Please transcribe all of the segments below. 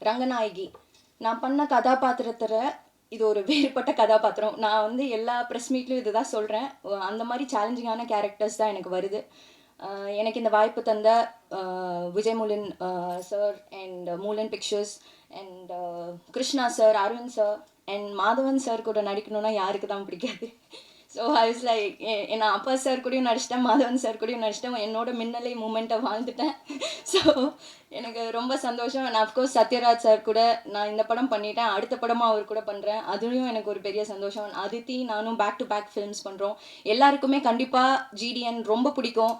ரங்கநாயகி. நான் பண்ண கதாபாத்திரத்தில் இது ஒரு வேறுபட்ட கதாபாத்திரம். நான் வந்து எல்லா ப்ரெஸ் மீட்லையும் இது தான் சொல்கிறேன். அந்த மாதிரி சேலஞ்சிங்கான கேரக்டர்ஸ் தான் எனக்கு வருது. எனக்கு இந்த வாய்ப்பு தந்த Vijay Moolan sir and Moolan pictures and Krishna sir, Aravind sir and Madhavan sir கூட நடிக்கணும்னா யாருக்கு தான் பிடிக்காது. ஸோ ஐ வாஸ் லைக், நான் அப்பா சார் கூடயும் நடிச்சிட்டேன், மாதவன் சார் கூடயும் நடிச்சிட்டேன், என்னோட மின்னலை மூமெண்ட்டை வாழ்ந்துட்டேன். ஸோ எனக்கு ரொம்ப சந்தோஷம். நான் அஃப்கோர்ஸ் சத்யராஜ் சார் கூட நான் இந்த படம் பண்ணிட்டேன், அடுத்த படமாக அவர் கூட பண்ணுறேன், அதுலேயும் எனக்கு ஒரு பெரிய சந்தோஷம். அதித்தி நானும் பேக் டு பேக் ஃபிலிம்ஸ் பண்ணுறோம். எல்லாருக்குமே கண்டிப்பாக ஜிடிஎன் ரொம்ப பிடிக்கும்.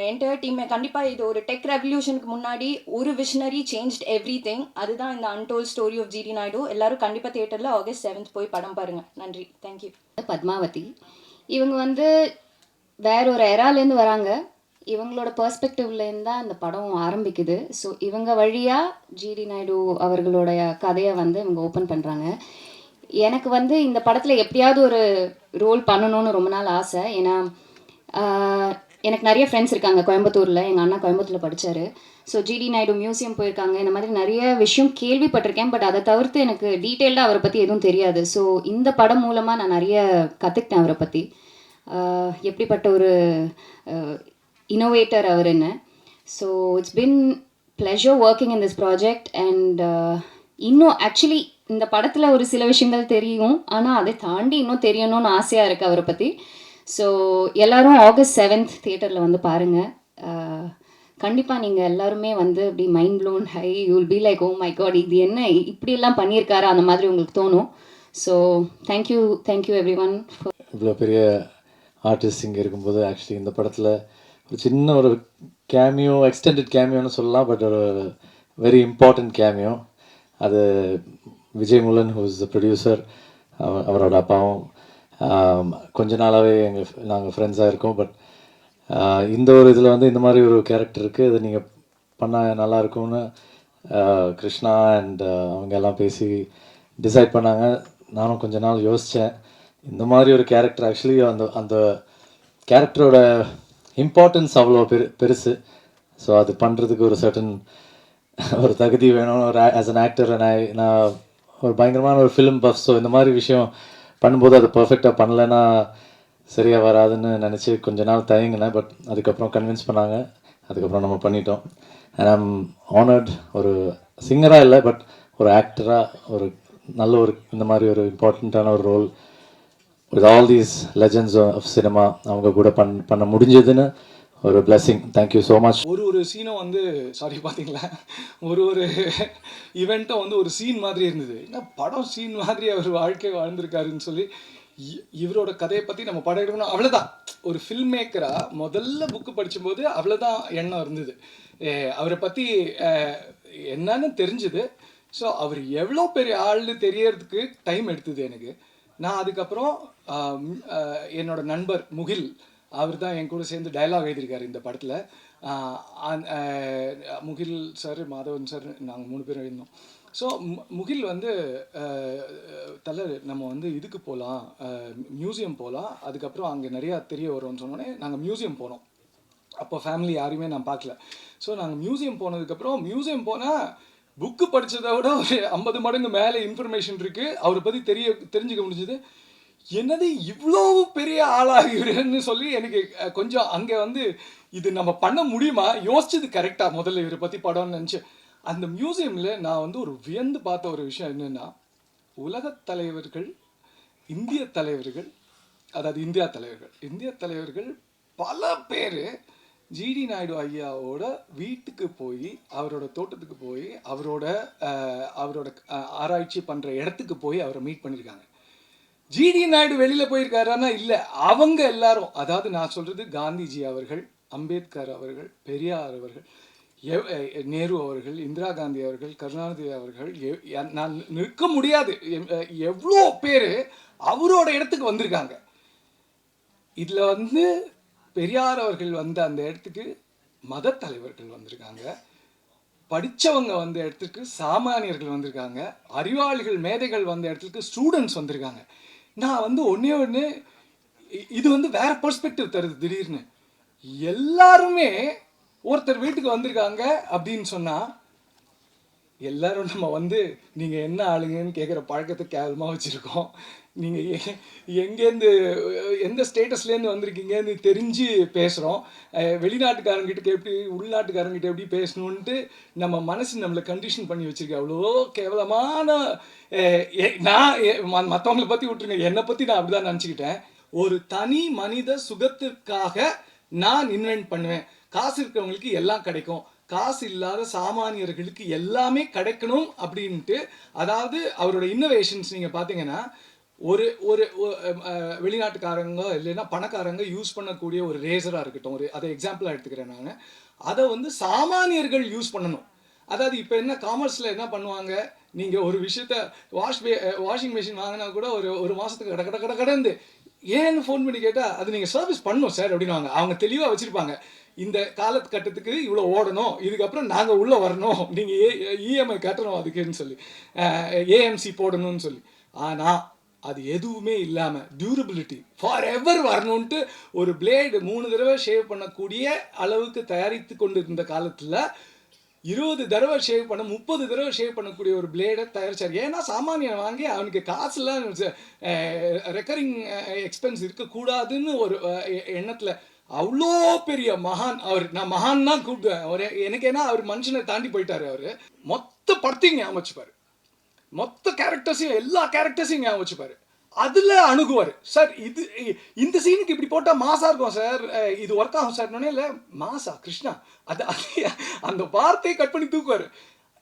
என்டையர் டீமே கண்டிப்பாக இது ஒரு டெக் ரெவல்யூஷனுக்கு முன்னாடி ஒரு விஷனரி சேஞ்ச்ட் எவ்ரி திங். அதுதான் இந்த untold story of GD Naidu. எல்லாரும் கண்டிப்பாக தியேட்டரில் August 7th போய் படம் பாருங்கள். நன்றி, தேங்க்யூ. பத்மாவதி இவங்க வந்து வேற ஒரு எராலேருந்து வராங்க. இவங்களோட பெர்ஸ்பெக்டிவ்லேருந்து தான் இந்த படம் ஆரம்பிக்குது. ஸோ இவங்க வழியாக ஜிடி நாயுடு அவர்களுடைய கதையை வந்து இவங்க ஓப்பன் பண்ணுறாங்க. எனக்கு வந்து இந்த படத்தில் எப்படியாவது ஒரு ரோல் பண்ணணும்னு ரொம்ப நாள் ஆசை. ஏன்னா எனக்கு நிறைய ஃப்ரெண்ட்ஸ் இருக்காங்க கோயம்புத்தூரில். எங்கள் அண்ணா கோயம்புத்தூரில் படித்தார். ஸோ ஜிடி நாயுடு மியூசியம் போயிருக்காங்க. இந்த மாதிரி நிறைய விஷயம் கேள்விப்பட்டிருக்கேன். பட் அதை தவிர்த்து எனக்கு டீட்டெயில்டாக அவரை பற்றி எதுவும் தெரியாது. ஸோ இந்த படம் மூலமாக நான் நிறைய கற்றுக்கிட்டேன் அவரை பற்றி. எப்படிப்பட்ட ஒரு இன்னோவேட்டர் அவருன்னு. So it's been pleasure working in this project. And இன்னும் ஆக்சுவலி இந்த படத்தில் ஒரு சில விஷயங்கள் தெரியும், ஆனால் அதை தாண்டி இன்னும் தெரியணும்னு ஆசையாக இருக்குது அவரை பற்றி. ஸோ எல்லோரும் August 7th தியேட்டரில் வந்து பாருங்கள். கண்டிப்பாக நீங்கள் எல்லாருமே வந்து அப்படி mind blown high, you will be like, oh my god, இது என்ன இப்படியெல்லாம் பண்ணியிருக்காரு, அந்த மாதிரி உங்களுக்கு தோணும். So thank you everyone. இவ்வளோ பெரிய ஆர்டிஸ்ட் இங்கே இருக்கும்போது ஆக்சுவலி இந்த படத்தில் ஒரு சின்ன ஒரு கேமியோ, எக்ஸ்டெண்டட் கேமியோன்னு சொல்லலாம், பட் ஒரு வெரி இம்பார்ட்டண்ட் கேமியோ. அது Vijay முலன், who is the producer, அவரோட அப்பாவும் கொஞ்ச நாளாகவே நாங்கள் ஃப்ரெண்ட்ஸாக இருக்கோம். பட் இந்த ஒரு இதில் வந்து இந்த மாதிரி ஒரு கேரக்டர் இருக்குது, அதை நீங்கள் பண்ணால் நல்லாயிருக்கும்னு கிருஷ்ணா அண்ட் அவங்க எல்லாம் பேசி டிசைட் பண்ணாங்க. நானும் கொஞ்ச நாள் யோசித்தேன். இந்த மாதிரி ஒரு கேரக்டர் ஆக்சுவலி அந்த கேரக்டரோட இம்பார்ட்டன்ஸ் அவ்வளோ பெருசு. ஸோ அது பண்ணுறதுக்கு ஒரு சர்டன் ஒரு தகுதி வேணும். ஒரு ஆஸ் அன் ஆக்டர் நான் ஒரு பயங்கரமான ஒரு ஃபிலிம் பஃப். ஸோ இந்த மாதிரி விஷயம் பண்ணும்போது அது பர்ஃபெக்டாக பண்ணலைன்னா சரியாக வராதுன்னு நினச்சி கொஞ்ச நாள் தயங்கினேன். பட் அதுக்கப்புறம் கன்வின்ஸ் பண்ணாங்க, அதுக்கப்புறம் நம்ம பண்ணிட்டோம். And I'm honoured. ஒரு சிங்கராக இல்லை, பட் ஒரு ஆக்டராக ஒரு நல்ல ஒரு இந்த மாதிரி ஒரு இம்பார்ட்டண்ட்டான ஒரு role with all these legends of cinema அவங்க கூட பண்ண முடிஞ்சதுன்னு ஒரு பிளெஸிங். Thank you so much. ஒரு சீனும் வந்து சாரி பார்த்தீங்களா, ஒரு ஈவெண்ட்டும் வந்து ஒரு சீன் மாதிரி இருந்தது. ஏன்னா படம் சீன் மாதிரி அவர் வாழ்க்கை வாழ்ந்திருக்காருன்னு சொல்லி இவரோட கதையை பற்றி நம்ம படம் எடுக்கணும், அவ்வளோதான். ஒரு ஃபில்ம் மேக்கராக முதல்ல புக்கு படிக்கும்போது அவ்வளோதான் எண்ணம் இருந்தது. அவரை பற்றி என்னன்னு தெரிஞ்சுது. ஸோ அவர் எவ்வளோ பெரிய ஆள்னு தெரியறதுக்கு டைம் எடுத்தது எனக்கு. நான் அதுக்கப்புறம் என்னோட நண்பர் முகில், அவர் தான் என் கூட சேர்ந்து டயலாக் எழுதியிருக்காரு இந்த படத்தில். முகில் சார், மாதவன் சார், நாங்கள் 3 பேரும் எழுதினோம். ஸோ முகில் வந்து நம்ம வந்து இதுக்கு போகலாம், மியூசியம் போகலாம், அதுக்கப்புறம் அங்கே நிறையா தெரிய வரும்னு சொன்னோடனே நாங்கள் மியூசியம் போனோம். அப்போ ஃபேமிலி யாரையுமே நான் பார்க்கல. ஸோ நாங்கள் மியூசியம் போனதுக்கப்புறம், மியூசியம் போனால் புக்கு படித்ததை விட ஒரு 50 மடங்கு மேலே இன்ஃபர்மேஷன் இருக்குது. அவரை பற்றி தெரிஞ்சுக்க முடிஞ்சுது. என்னது இவ்வளோ பெரிய ஆளாகிறன்னு சொல்லி எனக்கு கொஞ்சம் அங்கே வந்து இது நம்ம பண்ண முடியுமா, யோசிச்சது கரெக்டாக முதல்ல இவரை பற்றி படம்னு நினச்சி. அந்த மியூசியமில் நான் வந்து ஒரு வியந்து பார்த்த ஒரு விஷயம் என்னென்னா, உலகத் தலைவர்கள், இந்திய தலைவர்கள், அதாவது இந்திய தலைவர்கள் பல பேர் ஜிடி நாயுடு ஐயாவோட வீட்டுக்கு போய், அவரோட தோட்டத்துக்கு போய், அவரோட ஆராய்ச்சி பண்ணுற இடத்துக்கு போய் அவரை மீட் பண்ணியிருக்காங்க. ஜிடி நாயுடு வெளியில் போயிருக்காருன்னா இல்லை, அவங்க எல்லாரும், அதாவது நான் சொல்கிறது காந்திஜி அவர்கள், அம்பேத்கர் அவர்கள், பெரியார் அவர்கள், நேரு அவர்கள், இந்திரா காந்தி அவர்கள், கருணாநிதி அவர்கள், நான் நிற்க முடியாது, எவ்வளோ பேர் அவரோட இடத்துக்கு வந்திருக்காங்க. இதில் வந்து பெரியார் அவர்கள் வந்த அந்த இடத்துக்கு மத தலைவர்கள் வந்திருக்காங்க, படித்தவங்க வந்த இடத்துக்கு சாமானியர்கள் வந்திருக்காங்க, அறிவாளிகள் மேதைகள் வந்த இடத்துக்கு ஸ்டூடெண்ட்ஸ் வந்திருக்காங்க. நான் வந்து ஒன்று இது வந்து வேற பெர்ஸ்பெக்டிவ் தருது. திடீர்னு எல்லாருமே ஒருத்தர் வீட்டுக்கு வந்திருக்காங்க அப்படின்னு சொன்னால் எல்லாரும் நம்ம வந்து நீங்கள் என்ன ஆளுங்கன்னு கேட்குற பழக்கத்தை கேவலமாக வச்சுருக்கோம். நீங்கள் எங்கேருந்து எந்த ஸ்டேட்டஸ்லேருந்து வந்திருக்கீங்கன்னு தெரிஞ்சு பேசுகிறோம். வெளிநாட்டுக்காரங்கிட்ட எப்படி உள்நாட்டுக்காரங்கிட்ட எப்படி பேசணுன்ட்டு நம்ம மனசு நம்மளை கண்டிஷன் பண்ணி வச்சுருக்கேன். அவ்வளோ கேவலமான நான் மற்றவங்களை பற்றி விட்டுருங்க, என்னை பற்றி நான் அப்படி தான் நினச்சிக்கிட்டேன். ஒரு தனி மனித சுகத்திற்காக நான் இன்வென்ட் பண்ணுவேன். காசு இருக்கிறவங்களுக்கு எல்லாம் கிடைக்கும், காசு இல்லாத சாமானியர்களுக்கு எல்லாமே கிடைக்கணும் அப்படின்ட்டு. அதாவது அவரோட இன்னோவேஷன்ஸ் நீங்கள் பார்த்தீங்கன்னா, ஒரு ஒரு வெளிநாட்டுக்காரங்க இல்லைன்னா பணக்காரங்க யூஸ் பண்ணக்கூடிய ஒரு ரேசராக இருக்கட்டும், அதை எக்ஸாம்பிளாக எடுத்துக்கிறேன் நான். அதை வந்து சாமானியர்கள் யூஸ் பண்ணணும். அதாவது இப்போ என்ன காமர்ஸில் என்ன பண்ணுவாங்க, நீங்கள் ஒரு விஷயத்த வாஷிங் மிஷின் வாங்கினா கூட ஒரு மாதத்துக்கு கடந்து ஏன்னு ஃபோன் பண்ணி கேட்டால் அது நீங்கள் சர்வீஸ் பண்ணணும் சார் அப்படின்வாங்க. அவங்க தெளிவாக வச்சுருப்பாங்க, இந்த காலகட்டத்துக்கு இவ்வளோ ஓடணும், இதுக்கப்புறம் நாங்கள் உள்ளே வரணும், நீங்கள் இஎம்ஐ கட்டணும் அதுக்குன்னு சொல்லி, ஏஎம்சி போடணும்னு சொல்லி. ஆனால் அது எதுவுமே இல்லாமல் டியூரபிலிட்டி ஃபார் எவர் வரணுன்ட்டு ஒரு பிளேடு 3 தடவை ஷேவ் பண்ணக்கூடிய அளவுக்கு தயாரித்து கொண்டு இருந்த காலத்தில் 20 தடவை ஷேவ் பண்ண 30 தடவை ஷேவ் பண்ணக்கூடிய ஒரு பிளேடை தயாரிச்சார். ஏன்னா சாமானியன் வாங்கி அவனுக்கு காசுலாம் ரெக்கரிங் எக்ஸ்பென்ஸ் இருக்கக்கூடாதுன்னு ஒரு எண்ணத்தில் அவ்வளோ பெரிய மகான் அவர். நான் மகான் தான் கூப்பிடுவேன் அவர். எனக்கு ஏன்னா அவர் மனுஷனை தாண்டி போயிட்டார். அவர் மொத்த படத்தையும் ஞாபகம் வச்சுப்பார், மொத்த கேரக்டர்ஸையும் எல்லா கேரக்டர்ஸையும் ஞாபகம் வச்சுப்பார், அதில் அணுகுவார். சார் இது இந்த சீனுக்கு இப்படி போட்டால் மாசாக இருக்கும் சார், இது ஒர்க் ஆகும் சார். இல்லை மாசா கிருஷ்ணா அது அந்த வார்த்தையை கட் பண்ணி தூக்குவார்.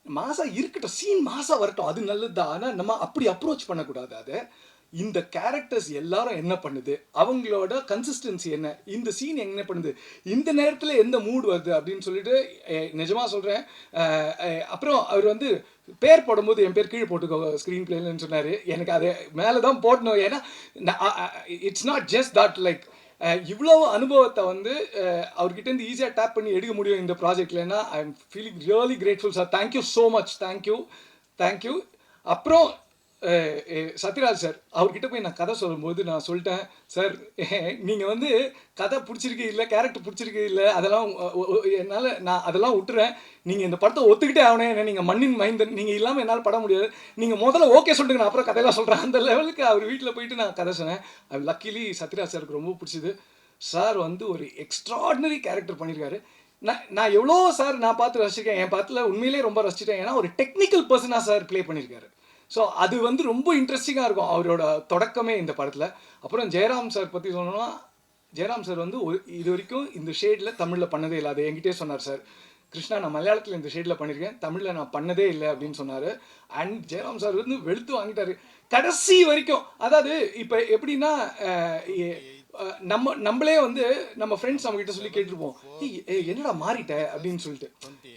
மாசா இருக்கட்டும், சீன் மாசா வரட்டும், அது நல்லது தான். ஆனால் நம்ம அப்படி அப்ரோச் பண்ணக்கூடாது. அதை இந்த கேரக்டர்ஸ் எல்லாரும் என்ன பண்ணுது, அவங்களோட கன்சிஸ்டன்சி என்ன, இந்த சீன் என்ன பண்ணுது, இந்த நேரத்தில் எந்த மூடு வருது அப்படின்னு சொல்லிட்டு நிஜமாக சொல்கிறேன். அப்புறம் அவர் வந்து பேர் போடும்போது என் பேர் கீழே போட்டுக்கோ ஸ்க்ரீன் பிளேலன்னு சொன்னார். எனக்கு அதை மேலே தான் போடணும். ஏன்னா it's not just that like இவ்வளோ அனுபவத்தை வந்து அவர்கிட்டேருந்து ஈஸியாக டேப் பண்ணி எடுக்க முடியும் இந்த ப்ராஜெக்ட்லன்னா I am feeling really grateful sir. Thank you so much. Thank you. அப்புறம் சத்யராஜ் சார் அவர்கிட்ட போய் நான் கதை சொல்லும்போது நான் சொல்லிட்டேன், சார் நீங்கள் வந்து கதை பிடிச்சிருக்கு இல்லை, கேரக்டர் பிடிச்சிருக்கு இல்லை, அதெல்லாம் என்னால் நான் அதெல்லாம் விட்டுறேன். நீங்கள் இந்த படத்தை ஒத்துக்கிட்டே ஆகணும், ஏன்னா நீங்கள் மண்ணின் மைந்தன், நீங்கள் இல்லாமல் என்னால் பட முடியாது, நீங்கள் முதல்ல ஓகே சொல்லிட்டு நான் அப்புறம் கதையெல்லாம் சொல்கிறேன். அந்த லெவலுக்கு அவர் வீட்டில் போயிட்டு நான் கதை சொன்னேன். அது லக்கிலி சத்யராஜ் சாருக்கு ரொம்ப பிடிச்சிது. சார் வந்து ஒரு எக்ஸ்ட்ராடினரி கேரக்டர் பண்ணியிருக்காரு. நான் எவ்வளோ சார் நான் பார்த்து ரசிச்சிருக்கேன், என் படத்தில் உண்மையிலே ரொம்ப ரசிச்சிட்டேன். ஏன்னா ஒரு டெக்னிக்கல் பர்சனாக சார் ப்ளே பண்ணியிருக்காரு. ஸோ அது வந்து ரொம்ப இன்ட்ரெஸ்டிங்காக இருக்கும் அவரோட தொடக்கமே இந்த படத்தில். அப்புறம் ஜெயராம் சார் பற்றி சொல்லணும்னா, ஜெயராம் சார் வந்து இது வரைக்கும் இந்த ஷேடில் தமிழில் பண்ணதே இல்லை. அது என்கிட்டே சொன்னார், சார் கிருஷ்ணா நான் மலையாளத்தில் இந்த ஷேடில் பண்ணியிருக்கேன், தமிழில் நான் பண்ணதே இல்லை அப்படின்னு சொன்னார். அண்ட் ஜெயராம் சார் வந்து வெளுத்து வாங்கிட்டார் கடைசி வரைக்கும். அதாவது இப்போ எப்படின்னா நம்மளே வந்து நம்ம ஃப்ரெண்ட்ஸ் நம்மகிட்ட சொல்லி கேட்டுருப்போம், என்னடா மாறிட்ட அப்படின்னு சொல்லிட்டு.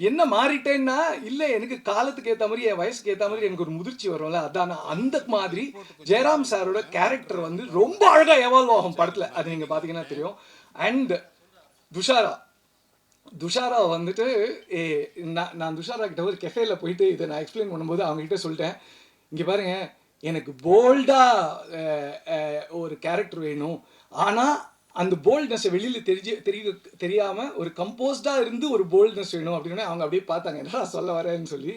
என்ன மாறிட்டேன்னா, இல்லை எனக்கு காலத்துக்கு ஏற்ற மாதிரி என் வயசுக்கு ஏற்ற மாதிரி எனக்கு ஒரு முதிர்ச்சி வரும்ல, அதான் அந்த மாதிரி ஜெயராம் சாரோட கேரக்டர் வந்து ரொம்ப அழகாக எவால்வ் ஆகும் படத்தில். அது நீங்கள் பார்த்தீங்கன்னா தெரியும். அண்ட் துஷாரா வந்துட்டு நான் துஷாரா கிட்ட ஒரு கெஃபேல போயிட்டு இதை நான் எக்ஸ்பிளைன் பண்ணும்போது அவங்ககிட்ட சொல்லிட்டேன், இங்கே பாருங்க எனக்கு போல்டாக ஒரு கேரக்டர் வேணும், ஆனால் அந்த போல்ட்னஸை வெளியில் தெரியாமல் ஒரு கம்போஸ்டாக இருந்து ஒரு போல்ட்னஸ் வேணும் அப்படின்னு அவங்க அப்படியே பார்த்தாங்க, என்ன சொல்ல வரேன்னு சொல்லி.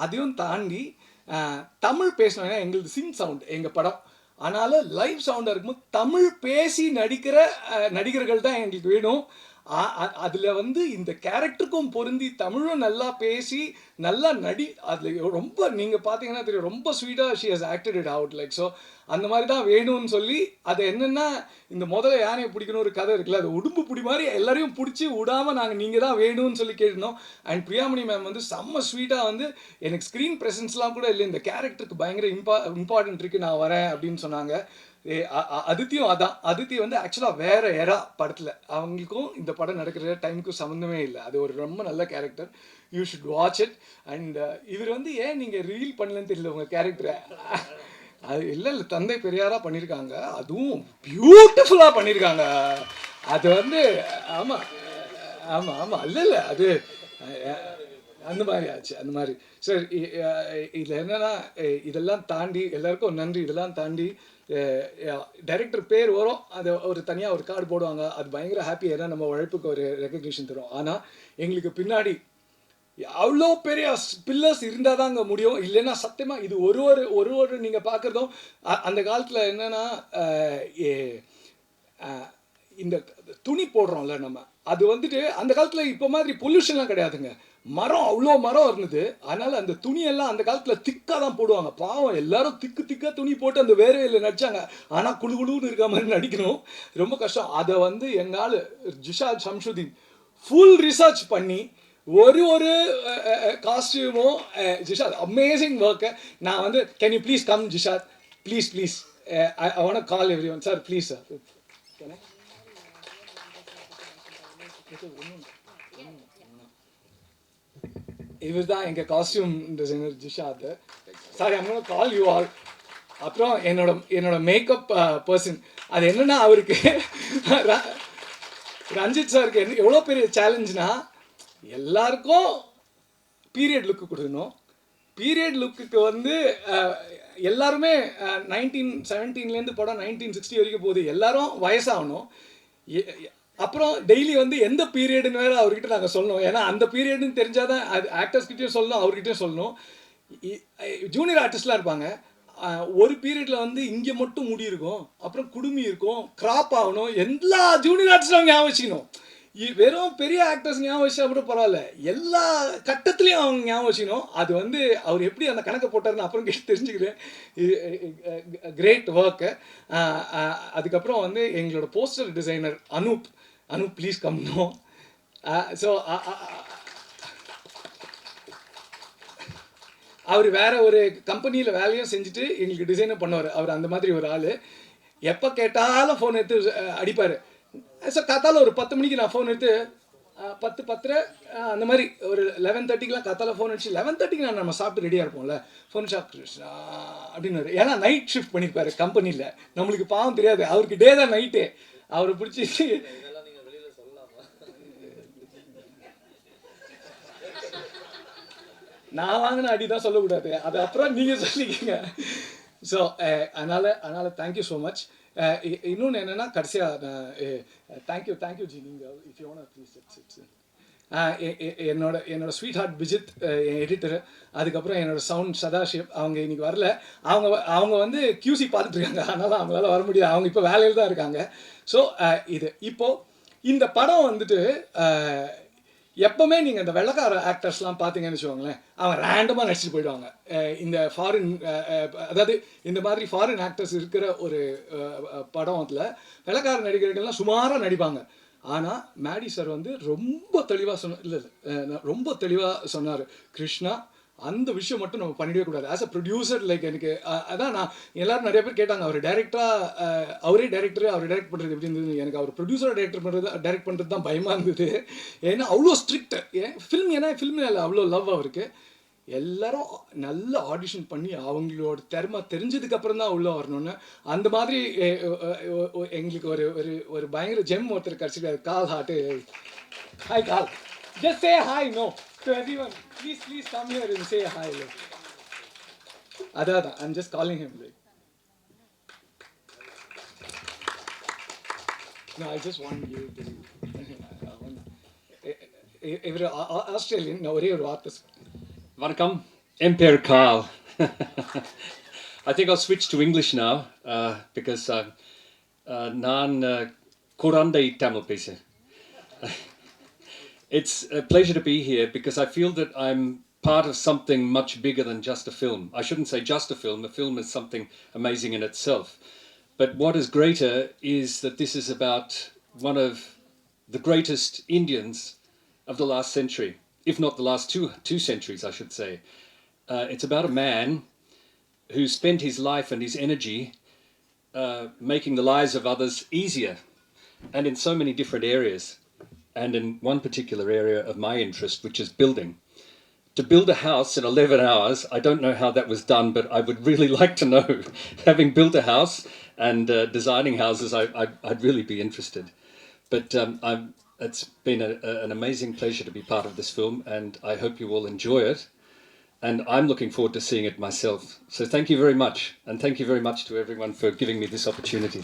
அதையும் தாண்டி தமிழ் பேசணும்னா எங்களுக்கு சிங் சவுண்ட் எங்கள் படம், அதனால் லைவ் சவுண்டாக இருக்கும்போது தமிழ் பேசி நடிக்கிற நடிகர்கள் தான் எங்களுக்கு வேணும். அதில் வந்து இந்த கேரக்டருக்கும் பொருந்தி தமிழும் நல்லா பேசி நல்லா அதில் ரொம்ப நீங்கள் பார்த்தீங்கன்னா தெரியும், ரொம்ப ஸ்வீட்டாக she has acted it out like. So அந்த மாதிரி தான் வேணும்னு சொல்லி அது என்னென்னா, இந்த முதல்ல யானையை பிடிக்கணும் ஒரு கதை இருக்குல்ல, அது உடும்பு பிடி மாதிரி எல்லாரையும் பிடிச்சி விடாமல் நீங்கள் தான் வேணும்னு சொல்லி கேட்டுருந்தோம். அண்ட் பிரியாமணி மேம் வந்து செம்ம ஸ்வீட்டாக வந்து எனக்கு ஸ்க்ரீன் ப்ரெசன்ஸ்லாம் கூட இல்லை, இந்த கேரக்டருக்கு பயங்கர இம்பார்ட்டன்ட் இருக்குது, நான் வரேன் அப்படின்னு சொன்னாங்க. அதித்தியும் அதான். அதித்தி வந்து ஆக்சுவலாக வேறு எரா படத்தில், அவங்களுக்கும் இந்த படம் நடக்கிற டைமுக்கும் சம்மந்தமே இல்லை. அது ஒரு ரொம்ப நல்ல character, you should watch it. And இவர் வந்து ஏன் நீங்கள் ரீல் பண்ணலன்னு தெரியல உங்கள் கேரக்டரை. அது இல்லை தந்தை பெரியாராக பண்ணியிருக்காங்க, அதுவும் பியூட்டிஃபுல்லாக பண்ணியிருக்காங்க. அது வந்து ஆமாம் ஆமாம் ஆமாம் இல்லை அது அந்த மாதிரி ஆச்சு. அந்த மாதிரி சார் இதில் என்னென்னா, இதெல்லாம் தாண்டி எல்லாருக்கும் நன்றி. இதெல்லாம் தாண்டி டைரக்டர் பேர் வரும், அது ஒரு தனியாக ஒரு கார்டு போடுவாங்க, அது பயங்கர ஹாப்பி, ஏன்னா நம்ம உழைப்புக்கு ஒரு ரெக்கக்னிஷன் தரும். ஆனால் எங்களுக்கு பின்னாடி அவ்வளோ பெரிய பில்லர்ஸ் இருந்தால் தான் அங்கே முடியும். இல்லைன்னா சத்தியமாக இது ஒரு நீங்கள் பார்க்குறதும் அந்த காலத்தில் என்னென்னா இந்த துணி போடுறோம்ல நம்ம, அது வந்துட்டு அந்த காலத்தில் இப்போ மாதிரி பொல்யூஷன்லாம் கிடையாதுங்க. மரம் அவ்வளோ மரம் இருந்தது. அதனால் அந்த துணியெல்லாம் அந்த காலத்தில் திக்காக தான் போடுவாங்க. பாவம் எல்லாரும் திக்காக துணி போட்டு அந்த வேர்வையில் நடித்தாங்க. ஆனால் குழுன்னு இருக்க மாதிரி நடிக்கணும், ரொம்ப கஷ்டம். அதை வந்து எங்கால் ஜிஷாத் ஷம்ஷுதீன் ஃபுல் ரிசர்ச் பண்ணி ஒரு காஸ்டியூமும் ஜிஷாத் அமேசிங் ஒர்க்கு. நான் வந்து can you please come Jishad, please I want call everyone sir, please sir. இவர் தான் எங்கள் costume designer Jishad. Sorry, I'm gonna call you all. அப்புறம் என்னோட மேக்கப் பர்சன், அது என்னென்னா அவருக்கு ரஞ்சித் சாருக்கு எவ்வளோ பெரிய சேலஞ்சுனா, எல்லாருக்கும் பீரியட் லுக்கு கொடுக்கணும். பீரியட் லுக்குக்கு வந்து எல்லாருமே 1917 படம் 1960 வரைக்கும் போகுது. எல்லாரும் வயசாகணும். அப்புறம் டெய்லி வந்து எந்த பீரியடுன்னு வேறு அவர்கிட்ட நாங்கள் சொல்லணும். ஏன்னா அந்த பீரியடுன்னு தெரிஞ்சால் தான் அது ஆக்டர்ஸ்கிட்டையும் சொல்லணும், அவர்கிட்டையும் சொல்லணும். ஜூனியர் ஆர்டிஸ்ட்லாம் இருப்பாங்க. ஒரு பீரியடில் வந்து இங்கே மட்டும் முடி இருக்கும், அப்புறம் குடுமி இருக்கும், கிராப் ஆகணும். எல்லா ஜூனியர் ஆர்டிஸ்டும் ஞாபகம் வச்சுக்கணும். வெறும் பெரிய ஆக்டர்ஸ் ஞாபகம் வச்சா கூட பரவாயில்ல, எல்லா கட்டத்துலேயும் அவங்க ஞாபகம் வச்சுக்கணும். அது வந்து அவர் எப்படி அந்த கணக்கை போட்டார்னு அப்புறம் கேட்டு தெரிஞ்சுக்கிறேன். Great work. அதுக்கப்புறம் வந்து எங்களோட போஸ்டர் டிசைனர் அனூப் ப்ளீஸ் கம்னோம். ஸோ அவர் வேற ஒரு கம்பெனியில் வேலையும் செஞ்சுட்டு எங்களுக்கு டிசைனும் பண்ணுவார். அவர் அந்த மாதிரி ஒரு ஆள். எப்போ கேட்டாலும் ஃபோன் எடுத்து அடிப்பார். ஸோ காத்தால ஒரு 10 மணிக்கு நான் ஃபோன் எடுத்து 10:30 அந்த மாதிரி ஒரு 11:30க்கெலாம் காத்தால ஃபோன் அடிச்சு 11:30க்கு நம்ம சாப்பிட்டு ரெடியாக இருப்போம்ல, ஃபோன் கிருஷ்ணா அப்படின்னு. ஏன்னா நைட் ஷிஃப்ட் பண்ணியிருப்பார் கம்பெனியில். நம்மளுக்கு பாவம் தெரியாது, அவருக்கு டே தான் நைட்டு. அவரை பிடிச்சி நான் வாங்கின அடி தான் சொல்லக்கூடாது, அது அப்புறம் நீங்கள் சொல்லிக்கிங்க. ஸோ அதனால் தேங்க்யூ ஸோ மச். இன்னொன்று என்னென்னா கடைசியாக தேங்க்யூ ஜி. நீங்கள் if you want please it's என்னோட ஸ்வீட் ஹார்ட் விஜித் என் எடிட்டரு, அதுக்கப்புறம் என்னோடய சவுண்ட் சதாஷிவ். அவங்க இன்றைக்கி வரல. அவங்க வந்து QC பார்த்துட்ருக்காங்க, அதனால் அவங்களால வர முடியாது. அவங்க இப்போ வேலையில் தான் இருக்காங்க. ஸோ இப்போது இந்த படம் வந்துட்டு எப்போவுமே நீங்கள் இந்த வெள்ளக்கார ஆக்டர்ஸ்லாம் பார்த்தீங்கன்னு வச்சுக்கோங்களேன், அவங்க ரேண்டமாக நடிச்சுட்டு போயிடுவாங்க. இந்த ஃபாரின் அதாவது இந்த மாதிரி ஃபாரின் ஆக்டர்ஸ் இருக்கிற ஒரு படத்தில் வெள்ளக்கார நடிகர்கள்லாம் சுமாராக நடிப்பாங்க. ஆனால் மேடி சார் வந்து ரொம்ப தெளிவாக ரொம்ப தெளிவாக சொன்னார், கிருஷ்ணா அந்த விஷயம் மட்டும் நம்ம பண்ணிடவே கூடாது. ஆஸ் அ ப்ரொடியூசர் லைக் எனக்கு அதான் நான் எல்லாரும் நிறைய பேர் கேட்டாங்க, அவர் டைரக்டராக அவரே டைரக்டர் அவர் டைரக்ட் பண்ணுறது எப்படி இருந்தது. எனக்கு அவர் ப்ரொடியூசராக டைரக்ட் பண்ணுறது தான் பயமாக இருந்தது. ஏன்னா அவ்வளோ ஸ்ட்ரிக்ட். ஏன்னா ஃபில்ம் அவ்வளோ லவ் அவருக்கு. எல்லாரும் நல்ல ஆடிஷன் பண்ணி அவங்களோட திறமை தெரிஞ்சதுக்கப்புறம் தான் உள்ளே வரணும்னு அந்த மாதிரி எங்களுக்கு ஒரு பயங்கர ஜெம் ஒருத்தர் கிடச்சிருக்காரு, கால் ஹார்ட்டு. ஹாய் கால், just say hi no to everyone. Please come here and say hi. Adada, I'm just calling him. No, I just want you to. Every Australian, no, ஒரு வார்த்தை. Vanakkam, Emperor Carl. I think I'll switch to English now because நான் Kurandai Tamil பேச. It's a pleasure to be here because I feel that I'm part of something much bigger than just a film. I shouldn't say just a film. A film is something amazing in itself. But what is greater is that this is about one of the greatest Indians of the last century, if not the last two centuries, I should say. It's about a man who spent his life and his energy making the lives of others easier, and in so many different areas. And in one particular area of my interest, which is building. To build a house in 11 hours, I don't know how that was done, but I would really like to know. Having built a house and designing houses, I'd really be interested. But it's been an amazing pleasure to be part of this film, and I hope you all enjoy it. And I'm looking forward to seeing it myself. So thank you very much, and thank you very much to everyone for giving me this opportunity.